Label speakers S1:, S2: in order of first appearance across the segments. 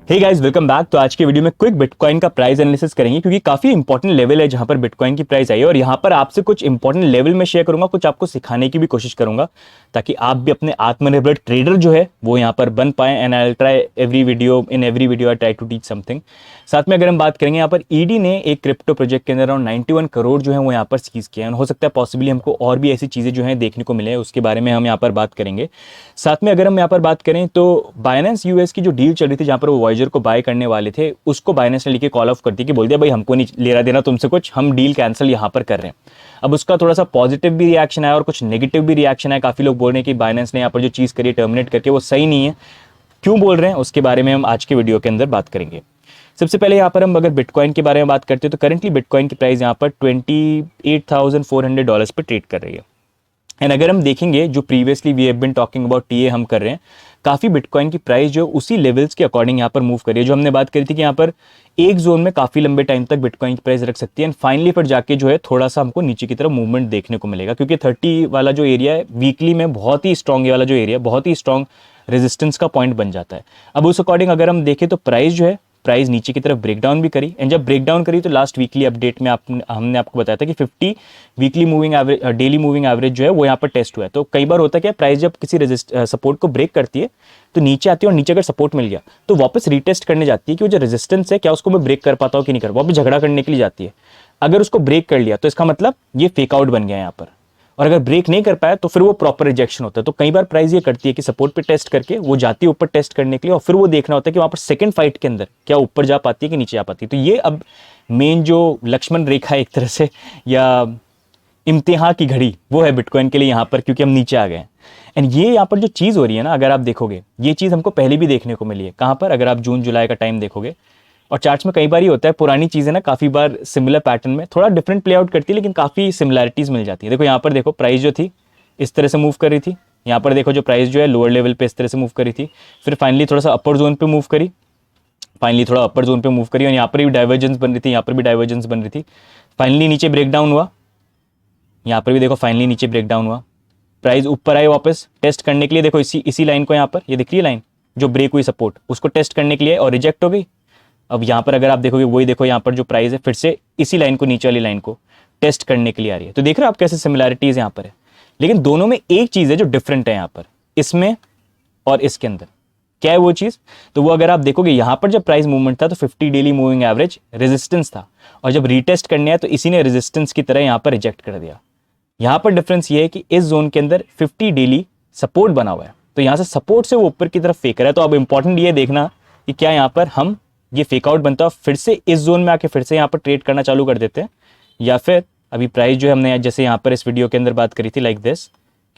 S1: Hey guys, welcome back. तो आज के वीडियो में क्विक बिटकॉइन का प्राइस एनालिसिस करेंगे क्योंकि काफी इंपॉर्टेंट लेवल है जहां पर बिटकॉइन की प्राइस आई है और यहां पर आपसे कुछ इंपॉर्टेंट लेवल में शेयर करूंगा, कुछ आपको सिखाने की भी कोशिश करूंगा ताकि आप भी अपने आत्मनिर्भर ट्रेडर जो है वो यहां पर बन पाए। And I try every video I try to teach something. साथ में अगर हम बात करेंगे यहाँ पर ईडी ने एक क्रिप्टो प्रोजेक्ट के अंदर अराउंड 91 करोड़ जो है वो यहाँ पर सीज किया है। हो सकता है पॉसिबली हमको और भी ऐसी चीजें जो है देखने को मिले, उसके बारे में हम यहाँ पर बात करेंगे। साथ में अगर हम यहाँ पर बात करें तो बाइनेंस यूएस की जो डील चल रही थी जहां पर वो वॉयजर को बाय करने वाले थे, उसको बाइनेंस ने लेके कॉल ऑफ कर दी कि बोल दिया भाई हमको नहीं लेना देना तुमसे कुछ, हम डील कैंसिल यहाँ पर कर रहे हैं। अब उसका थोड़ा सा पॉजिटिव भी रिएक्शन आया और कुछ नेगेटिव भी रिएक्शन आया। काफी लोग बोल रहे हैं कि बाइनेंस ने यहाँ पर जो चीज करी टर्मिनेट करके वो सही नहीं है। क्यों बोल रहे हैं उसके बारे में हम आज के वीडियो के अंदर बात करेंगे। सबसे पहले यहाँ पर हम अगर बिटकॉइन के बारे में बात करते हैं तो करंटली बिटकॉइन की प्राइस यहाँ पर $28,400 पर ट्रेड कर रही है। एंड अगर हम देखेंगे जो previously we have been talking about TA हम कर रहे हैं, काफी बिटकॉइन की प्राइस जो उसी लेवल्स के अकॉर्डिंग यहाँ पर मूव कर रही है। जो हमने बात करी थी कि यहाँ पर एक जोन में काफी लंबे टाइम तक बिटकॉइन की प्राइस रख सकती है एंड फाइनली पर जाके जो है थोड़ा सा हमको नीचे की तरफ मूवमेंट देखने को मिलेगा क्योंकि 30 वाला जो एरिया है वीकली में बहुत ही स्ट्रॉन्ग, ये वाला जो एरिया बहुत ही स्ट्रॉन्ग रेजिस्टेंस का पॉइंट बन जाता है। अब उस अकॉर्डिंग अगर हम देखें तो प्राइस जो है प्राइस नीचे की तरफ ब्रेकडाउन भी करी एंड जब ब्रेकडाउन करी तो लास्ट वीकली अपडेट में हमने आपको बताया था कि 50 weekly moving average, daily moving average जो है वो यहाँ पर टेस्ट हुआ है। तो कई बार होता है क्या, प्राइस जब किसी सपोर्ट को ब्रेक करती है तो नीचे आती है और नीचे अगर सपोर्ट मिल गया तो वापस रीटेस्ट करने जाती है कि वो जो रेजिस्टेंस है क्या उसको मैं ब्रेक कर पाता हूँ कि नहीं कर, वापस झगड़ा करने के लिए जाती है। अगर उसको ब्रेक कर लिया तो इसका मतलब ये फेक आउट बन गया यहाँ पर, और अगर ब्रेक नहीं कर पाया तो फिर वो प्रॉपर रिजेक्शन होता है। तो कई बार प्राइस ये करती है कि सपोर्ट पे टेस्ट करके वो जाती है ऊपर टेस्ट करने के लिए और फिर वो देखना होता है कि वहां पर सेकंड फाइट के अंदर क्या ऊपर जा पाती है कि नीचे जा पाती है। तो ये अब मेन जो लक्ष्मण रेखा एक तरह से या इम्तिहान की घड़ी वो है बिटकॉइन के लिए यहाँ पर, क्योंकि हम नीचे आ गए हैं। एंड ये यहाँ पर जो चीज़ हो रही है ना, अगर आप देखोगे ये चीज़ हमको पहले भी देखने को मिली है। कहाँ पर, अगर आप जून जुलाई का टाइम देखोगे और चार्ट्स में कई बार ही होता है, पुरानी चीज़ें ना काफ़ी बार सिमिलर पैटर्न में थोड़ा डिफरेंट प्ले आउट करती है लेकिन काफ़ी सिमिलैरिटीज़ मिल जाती है। देखो यहाँ पर देखो प्राइस जो थी इस तरह से मूव कर रही थी, यहाँ पर देखो जो प्राइस जो है लोअर लेवल पे इस तरह से मूव करी थी, फिर फाइनली थोड़ा सा अपर जोन पे मूव करी, फाइनली थोड़ा अपर जोन पे मूव करी और यहाँ पर भी डाइवर्जेंस बन रही थी, यहाँ पर भी डाइवर्जेंस बन रही थी, फाइनली नीचे ब्रेकडाउन हुआ। यहाँ पर भी देखो फाइनली नीचे ब्रेकडाउन हुआ, प्राइस ऊपर आए वापस टेस्ट करने के लिए। देखो इसी लाइन को यहाँ पर ये दिख रही है लाइन जो ब्रेक हुई सपोर्ट, उसको टेस्ट करने के लिए और रिजेक्ट हो गई। अब यहाँ पर अगर आप देखोगे वही देखो यहाँ पर जो प्राइस है फिर से इसी लाइन को, नीचे वाली लाइन को टेस्ट करने के लिए आ रही है। तो देख रहे हो आप कैसे सिमिलैरिटीज यहाँ पर है, लेकिन दोनों में एक चीज है जो डिफरेंट है यहाँ पर, इसमें और इसके अंदर। क्या है वो चीज? तो वो अगर आप देखोगे यहाँ पर जब प्राइस मूवमेंट था तो 50 डेली मूविंग एवरेज रेजिस्टेंस था और जब रीटेस्ट करने आया तो इसी ने रेजिस्टेंस की तरह यहाँ पर रिजेक्ट कर दिया। यहाँ पर डिफरेंस ये है कि इस जोन के अंदर 50 डेली सपोर्ट बना हुआ है, तो यहाँ से सपोर्ट से वो ऊपर की तरफ फेंक रहा है। तो अब इंपॉर्टेंट ये देखना कि क्या यहाँ पर हम ये फेक आउट बनता है फिर से इस जोन में आके फिर से यहाँ पर ट्रेड करना चालू कर देते हैं, या फिर अभी प्राइस जो है हमने जैसे यहाँ पर इस वीडियो के अंदर बात करी थी लाइक दिस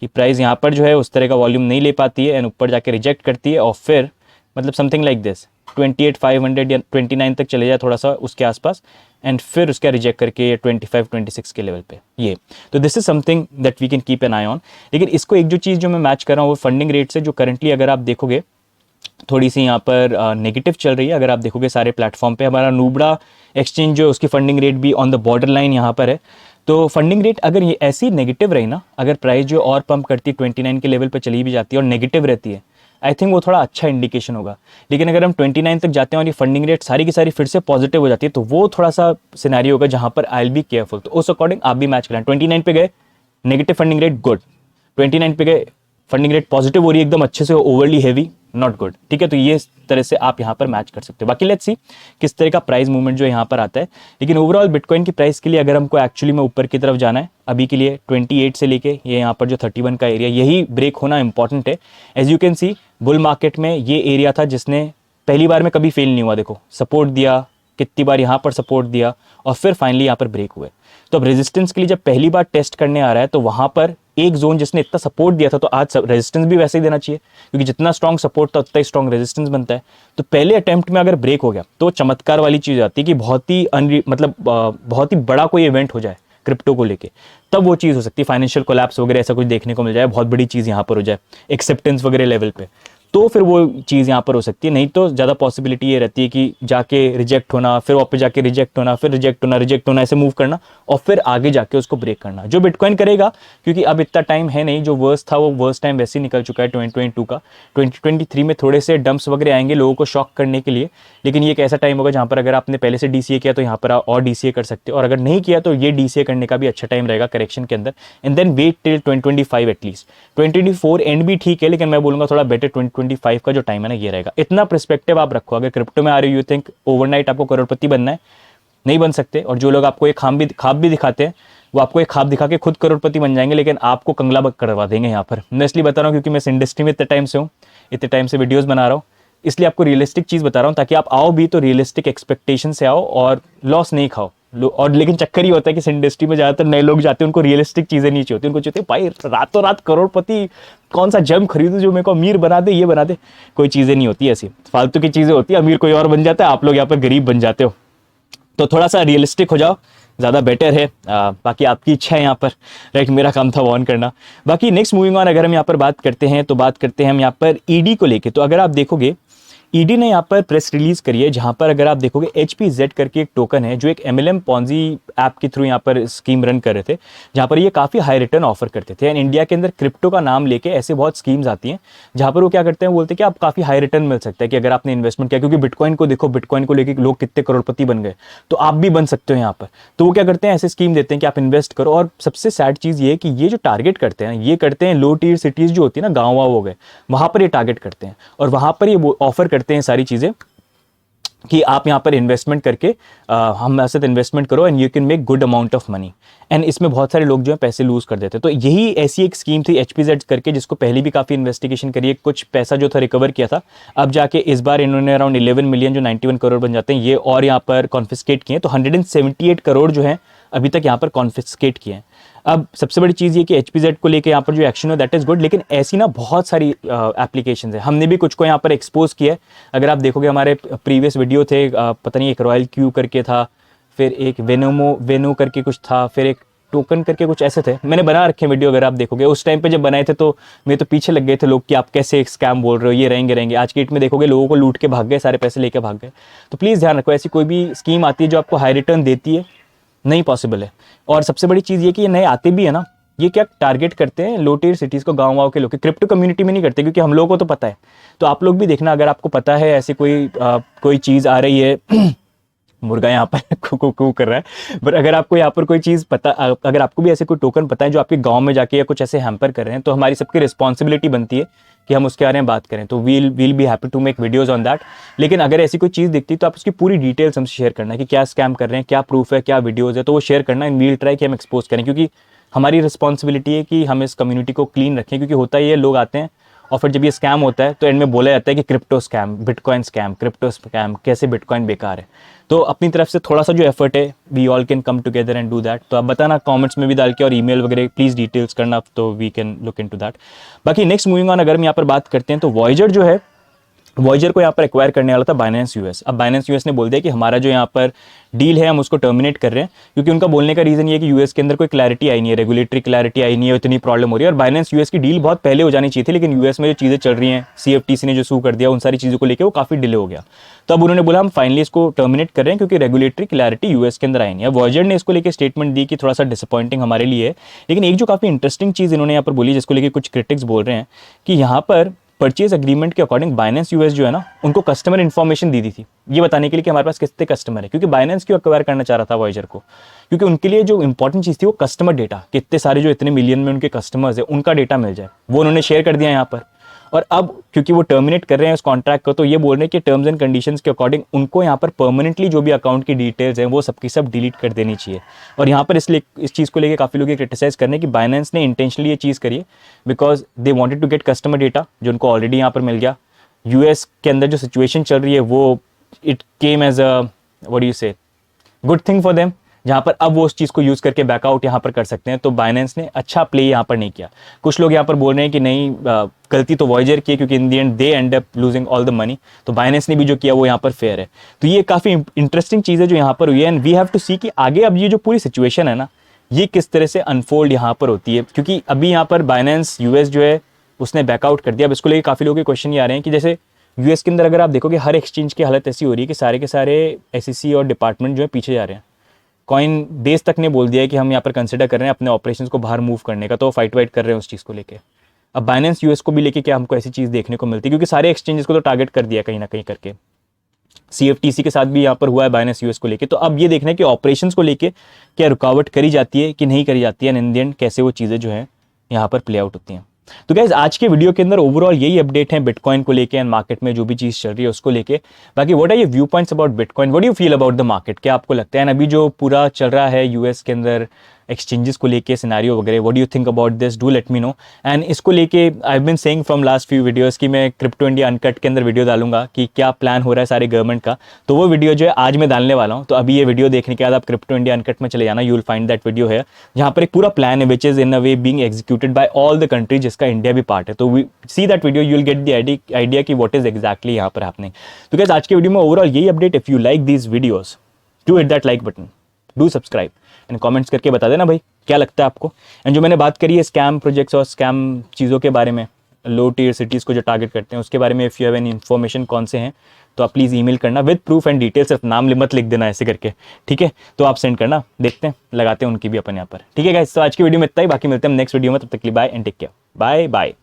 S1: कि प्राइस यहाँ पर जो है उस तरह का वॉल्यूम नहीं ले पाती है एंड ऊपर जाके रिजेक्ट करती है और फिर मतलब समथिंग लाइक दिस 28,500 या 29 तक चले जाए थोड़ा सा उसके आसपास एंड फिर उसका रिजेक्ट करके 25-26 के लेवल पे ये। तो this is something that we can keep an eye on. लेकिन इसको एक जो चीज़ जो मैं मैच कर रहा हूँ वो फंडिंग रेट से, जो करंटली अगर आप देखोगे थोड़ी सी यहाँ पर नेगेटिव चल रही है। अगर आप देखोगे सारे प्लेटफॉर्म पे हमारा नूबड़ा एक्सचेंज जो है उसकी फंडिंग रेट भी ऑन द बॉर्डर लाइन यहाँ पर है। तो फंडिंग रेट अगर ये ऐसी नेगेटिव रही ना, अगर प्राइस जो और पंप करती है 29 के लेवल पे चली भी जाती है और नेगेटिव रहती है, आई थिंक वो थोड़ा अच्छा इंडिकेशन होगा। लेकिन अगर हम 29 तक जाते हैं और ये फंडिंग रेट सारी की सारी फिर से पॉजिटिव हो जाती है तो वो थोड़ा सा सिनेरियो होगा जहाँ पर आई विल बी केयरफुल। तो उस अकॉर्डिंग आप भी मैच करें। 29 पे गए नेगेटिव फंडिंग रेट, गुड। 29 पे गए फंडिंग रेट पॉजिटिव हो रही है एकदम अच्छे से, ओवरली हैवी, नॉट गुड। ठीक है, तो ये तरह से आप यहाँ पर मैच कर सकते हो। बाकी लेट्स सी किस तरह का प्राइस मूवमेंट जो यहाँ पर आता है। लेकिन ओवरऑल बिटकॉइन की प्राइस के लिए अगर हमको एक्चुअली में ऊपर की तरफ जाना है, अभी के लिए 28 से लेके ये यहाँ पर जो 31 का एरिया, यही ब्रेक होना इंपॉर्टेंट है। As you can see bull market में ये एरिया था जिसने पहली बार में कभी फेल नहीं हुआ। देखो सपोर्ट दिया, कितनी बार यहाँ पर सपोर्ट दिया और फिर फाइनली यहाँ पर ब्रेक हुए। तो अब रेजिस्टेंस के लिए जब पहली बार टेस्ट करने आ रहा है तो वहां पर एक जोन जिसने इतना सपोर्ट दिया था, तो आज रेजिस्टेंस भी वैसे ही देना चाहिए क्योंकि जितना स्ट्रॉन्ग सपोर्ट था उतना ही स्ट्रॉन्ग रेजिस्टेंस बनता है। तो पहले अटेम्प्ट में अगर ब्रेक हो गया तो चमत्कार वाली चीज आती है कि बहुत ही बड़ा कोई इवेंट हो जाए क्रिप्टो को लेके, तब वो चीज हो सकती है। फाइनेंशियल कोलैप्स वगैरह ऐसा कुछ देखने को मिल जाए, बहुत बड़ी चीज यहाँ पर हो जाए एक्सेप्टेंस वगैरह लेवल पे, तो फिर वो चीज़ यहाँ पर हो सकती है। नहीं तो ज़्यादा पॉसिबिलिटी ये रहती है कि जाके रिजेक्ट होना, फिर वापस जाके रिजेक्ट होना, फिर रिजेक्ट होना, ऐसे मूव करना और फिर आगे जाके उसको ब्रेक करना, जो बिटकॉइन करेगा। क्योंकि अब इतना टाइम है नहीं, जो वर्स्ट था वो वर्स्ट टाइम वैसे ही निकल चुका है 2022 का। 2023 में थोड़े से डंप्स वगैरह आएंगे लोगों को शॉक करने के लिए, लेकिन ये एक ऐसा टाइम होगा जहाँ पर अगर आपने पहले से डीसीए किया तो यहाँ पर और डीसीए कर सकते हो, और अगर नहीं किया तो ये डीसीए करने का भी अच्छा टाइम रहेगा करेक्शन के अंदर। And then wait till 2025 at least. 2024 end भी ठीक है, लेकिन मैं बोलूंगा थोड़ा बेटर 2025 का जो टाइम है ना ये रहेगा। इतना पर्सपेक्टिव आप रखो। अगर क्रिप्टो में आ रहे हो, यू थिंक ओवरनाइट आपको करोड़पति बनना है, नहीं बन सकते। और जो लोग आपको एक ख्वाब भी दिखाते हैं, वो आपको एक ख्वाब दिखा के खुद करोड़पति बन जाएंगे, लेकिन आपको कंगला करवा देंगे यहाँ पर। मैं इसलिए बता रहा हूँ क्योंकि मैं इस इंडस्ट्री में इतने टाइम से हूँ, इतने टाइम से वीडियोस बना रहा हूँ, इसलिए आपको रियलिस्टिक चीज़ बता रहा हूँ, ताकि आप आओ भी तो रियलिस्टिक एक्सपेक्टेशन से आओ और लॉस नहीं खाओ। और लेकिन चक्कर ही होता है कि इस इंडस्ट्री में ज़्यादातर नए लोग जाते हैं, उनको रियलिस्टिक चीज़ें नहीं चाहिए, उनको चाहिए भाई रातों रात करोड़पति, कौन सा जम खरीदूं जो मेरे को अमीर बना दे, ये बना दे। कोई चीज़ें नहीं होती ऐसी, फालतू की चीज़ें होती है। अमीर कोई और बन जाता है, आप लोग यहाँ पर गरीब बन जाते हो। तो थोड़ा सा रियलिस्टिक हो जाओ, ज़्यादा बेटर है। बाकी आपकी इच्छा है यहाँ पर, राइट। मेरा काम था वॉर्न करना। बाकी नेक्स्ट मूविंग ऑन, अगर हम यहाँ पर बात करते हैं तो बात करते हैं हम यहाँ पर ईडी को लेके। तो अगर आप देखोगे ईडी ने यहाँ पर प्रेस रिलीज करी है, जहाँ पर अगर आप देखोगे HPZ करके एक टोकन है, जो एक MLM पॉन्जी ऐप के थ्रू यहाँ पर स्कीम रन कर रहे थे, जहाँ पर ये काफ़ी हाई रिटर्न ऑफर करते थे। एंड इंडिया के अंदर क्रिप्टो का नाम लेके ऐसे बहुत स्कीम्स आती हैं जहाँ पर वो क्या करते हैं, बोलते हैं कि आप काफ़ी हाई रिटर्न मिल सकता है कि अगर आपने इन्वेस्टमेंट किया। क्योंकि बिटकॉइन को देखो, बिटकॉइन को लेकर लोग कितने करोड़पति बन गए, तो आप भी बन सकते हो यहाँ पर। तो वो क्या करते हैं, ऐसे स्कीम देते हैं कि आप इन्वेस्ट करो। और सबसे सैड चीज़ ये है कि ये जो टारगेट करते हैं, ये करते हैं लो टियर सिटीज़ जो होती है ना, गाँव वाँव हो गए, वहाँ पर ये टारगेट करते हैं और वहाँ पर ये ऑफर करते हैं सारी चीज़ें कि आप यहाँ पर इन्वेस्टमेंट करके हमारे साथ इन्वेस्टमेंट करो and you can make good amount of money. And इसमें बहुत सारे लोग जो है पैसे लूज कर देते हैं। तो यही ऐसी एक स्कीम थी HPZ करके, जिसको पहले भी काफ़ी इन्वेस्टिगेशन करी है, कुछ पैसा जो था रिकवर किया था। अब जाके इस बार इन्होंने अराउंड 11 मिलियन जो 91 करोड़ बन जाते हैं ये और यहाँ पर कॉन्फिस्केट किए। तो 178 करोड़ जो है अभी तक यहाँ पर कॉन्फिस्केट किए हैं। अब सबसे बड़ी चीज़ ये कि HPZ को लेके यहाँ पर जो एक्शन हो दैट इज़ गुड, लेकिन ऐसी ना बहुत सारी एप्लीकेशंस है। हमने भी कुछ को यहाँ पर एक्सपोज किया है। अगर आप देखोगे हमारे प्रीवियस वीडियो थे, पता नहीं एक रॉयल क्यू करके था, फिर एक वेनो करके कुछ था, फिर एक टोकन करके कुछ ऐसे थे। मैंने बना रखे वीडियो, अगर आप देखोगे उस टाइम पे जब बनाए थे तो मेरे तो पीछे लग गए थे लोग कि आप कैसे एक स्कैम बोल रहे हो, ये रहेंगे। आज की डेट में देखोगे लोगों को लूट के भाग गए, सारे पैसे लेके भाग गए। तो प्लीज़ ध्यान रखो, ऐसी कोई भी स्कीम आती है जो आपको हाई रिटर्न देती है, नहीं पॉसिबल है। और सबसे बड़ी चीज़ ये कि ये नए आते भी है ना, ये क्या टारगेट करते हैं लो टियर सिटीज़ को, गाँव वाँव के लोग, क्रिप्टो कम्युनिटी में नहीं करते, क्योंकि हम लोगों को तो पता है। तो आप लोग भी देखना, अगर आपको पता है ऐसी कोई चीज़ आ रही है मुर्गा यहाँ पर कू कर रहा है, बट अगर आपको यहाँ पर कोई चीज़ पता, अगर आपको भी ऐसे कोई टोकन पता है जो आपके गांव में जाके या कुछ ऐसे हैम्पर कर रहे हैं, तो हमारी सबकी रिस्पॉन्सिबिलिटी बनती है कि हम उसके बारे में बात करें। तो we'll be happy to make videos on that. लेकिन अगर ऐसी कोई चीज़ दिखती तो आप उसकी पूरी डिटेल्स हमसे शेयर करना कि क्या स्कैम कर रहे हैं, क्या प्रूफ है, क्या वीडियोज़ है, तो वो शेयर करना। इन वील ट्राई कि हम एक्सपोज करें, क्योंकि हमारी रिस्पॉन्सिबिलिटी है कि हम इस कम्युनिटी को क्लीन रखें। क्योंकि होता ही है, लोग आते हैं और फिर जब ये स्कैम होता है तो एंड में बोला जाता है कि crypto scam, bitcoin scam, crypto scam, कैसे बिटकॉइन बेकार है। तो अपनी तरफ से थोड़ा सा जो एफर्ट है, we all can come together and do that. तो आप बताना कमेंट्स में भी डाल के, और ईमेल वगैरह प्लीज़ डिटेल्स करना, तो we can look into that. बाकी नेक्स्ट मूविंग ऑन, अगर हम यहाँ पर बात करते हैं तो वॉयजर जो है, वॉयजर को यहाँ पर एक्वायर करने वाला था बाइनेंस यूएस। अब बाइनेंस यूएस ने बोल दिया कि हमारा जो यहाँ पर डील है हम उसको टर्मिनेट कर रहे हैं, क्योंकि उनका बोलने का रीज़न ये है कि यूएस के अंदर कोई क्लैरिटी आई नहीं है, रेगुलेटरी क्लैरिटी आई नहीं है, इतनी प्रॉब्लम हो रही है। और बाइनेंस यूएस की डील बहुत पहले हो जानी चाहिए थी, लेकिन यूएस में जो चीज़ें चल रही हैं, CFTC ने जो सू कर दिया, उन सारी चीज़ों को लेकर वो काफ़ी डिले हो गया। तो अब उन्होंने बोला हम फाइनली इसको टर्मिनेट कर रहे हैं, क्योंकि रेगुलेटरी क्लैरिटी यूएस के अंदर आई नहीं है। वॉयजर ने इसको लेकर स्टेटमेंट दी कि थोड़ा सा डिसअपॉइंटिंग हमारे लिए है। लेकिन एक जो काफ़ी इंटरेस्टिंग चीज़ इन्होंने यहाँ पर बोली, जिसको लेकर कुछ क्रिटिक्स बोल रहे हैं कि यहाँ पर परचेज एग्रीमेंट के अकॉर्डिंग बाइनेंस यूएस जो है ना, उनको कस्टमर इन्फॉर्मेशन दी थी, ये बताने के लिए कि हमारे पास कितने कस्टमर है। क्योंकि बाइनेंस क्यों एक्वायर करना चाह रहा था वॉयजर को, क्योंकि उनके लिए जो इंपॉर्टेंट चीज़ थी वो कस्टमर डेटा, कितने सारे जो इतने मिलियन में उनके कस्टमर्स है उनका डेटा मिल जाए, वो उन्होंने शेयर कर दिया यहाँ पर। और अब क्योंकि वो टर्मिनेट कर रहे हैं उस कॉन्ट्रैक्ट को, तो ये बोल रहे हैं कि टर्म्स एंड कंडीशंस के अकॉर्डिंग उनको यहाँ पर परमानेंटली जो भी अकाउंट की डिटेल्स हैं वो सबकी सब डिलीट कर देनी चाहिए। और यहाँ पर इसलिए इस चीज़ को लेकर काफ़ी लोग क्रिटिसाइज करने कि बाइनेंस ने इंटेंशनली ये चीज़ करी है, because they wanted to get customer data जो उनको ऑलरेडी यहाँ पर मिल गया। यूएस के अंदर जो सिचुएशन चल रही है वो it came as a what do you say good thing for them, जहाँ पर अब वो उस चीज़ को यूज़ करके बैकआउट यहाँ पर कर सकते हैं। तो बाइनेंस ने अच्छा प्ले यहाँ पर नहीं किया। कुछ लोग यहाँ पर बोल रहे हैं कि नहीं, गलती तो वॉयजर की है, क्योंकि in the end they end up losing all the money. तो बाइनेंस ने भी जो किया वो यहाँ पर फेयर है। तो ये काफ़ी इंटरेस्टिंग चीज़ है जो यहाँ पर हुई है, एंड वी हैव टू सी कि आगे अब ये जो पूरी सिचुएशन है ना, ये किस तरह से अनफोल्ड यहाँ पर होती है। क्योंकि अभी यहाँ पर बाइनेंस यूएस जो है उसने बैकआउट कर दिया। अब इसको लेकर काफ़ी लोगों के क्वेश्चन ये आ रहे हैं कि जैसे यूएस के अंदर अगर आप देखोगे हर एक्सचेंज की हालत ऐसी हो रही है कि सारे के सारे एसईसी और डिपार्टमेंट जो है पीछे जा रहे हैं। कॉइन बेस तक ने बोल दिया है कि हम यहाँ पर कंसिडर कर रहे हैं अपने ऑपरेशंस को बाहर मूव करने का, तो फाइट वाइट कर रहे हैं उस चीज़ को लेके। अब बाइनेंस यूएस को भी लेके क्या हमको ऐसी चीज़ देखने को मिलती है, क्योंकि सारे एक्सचेंजेस को तो टारगेट कर दिया कहीं ना कहीं करके। सीएफटीसी के साथ भी यहाँ पर हुआ है बाइनेंस यूएस को लेके। तो अब ये देखना है कि ऑपरेशंस को लेके क्या रुकावट करी जाती है कि नहीं करी जाती है, एंड इन द एंड कैसे वो चीज़ें जो है यहाँ पर प्ले आउट होती हैं। तो गाइस आज के वीडियो के अंदर ओवरऑल यही अपडेट है बिटकॉइन को लेके एंड मार्केट में जो भी चीज़ चल रही है उसको लेके। बाकी what are your view points about bitcoin, what do you feel about the market, क्या आपको लगता है अभी जो पूरा चल रहा है यूएस के अंदर एक्सचेंजेस को लेके सिनेरियो वगैरह, what do you think about this, do let me know. And इसको लेके I have been saying from last few videos कि मैं क्रिप्टो इंडिया अनकट के अंदर वीडियो डालूंगा कि क्या प्लान हो रहा है सारे गवर्नमेंट का, तो वो वीडियो जो है आज मैं डालने वाला हूँ। तो अभी ये वीडियो देखने के बाद आप क्रिप्टो इंडिया अनकट में चले जाना, you will find that video है जहाँ पर एक पूरा प्लान है which is in a way being executed by all the country जिसका इंडिया भी पार्ट है। तो we see that video, you will get the idea कि व्हाट इज एग्जैक्टली यहाँ पर हैपनिंग। तो गाइस आज के वीडियो में ओवरऑल यही update. If you like these videos do hit that like button, do subscribe and comments करके बता देना भाई क्या लगता है आपको। एंड जो मैंने बात करी है स्कैम प्रोजेक्ट्स और स्कैम चीज़ों के बारे में, लो टियर सिटीज़ को जो टारगेट करते हैं उसके बारे में, if you have any information कौन से हैं तो आप प्लीज़ ईमेल करना विद प्रूफ एंड डिटेल्स, सिर्फ नाम मत लिख देना ऐसे करके, ठीक है। तो आप सेंड करना, देखते हैं लगाते हैं उनकी भी अपन यहाँ पर, ठीक है गाइस। तो आज की वीडियो में इतना ही, बाकी मिलते हैं नेक्स्ट वीडियो में, तब तक के लिए bye and take care, bye bye.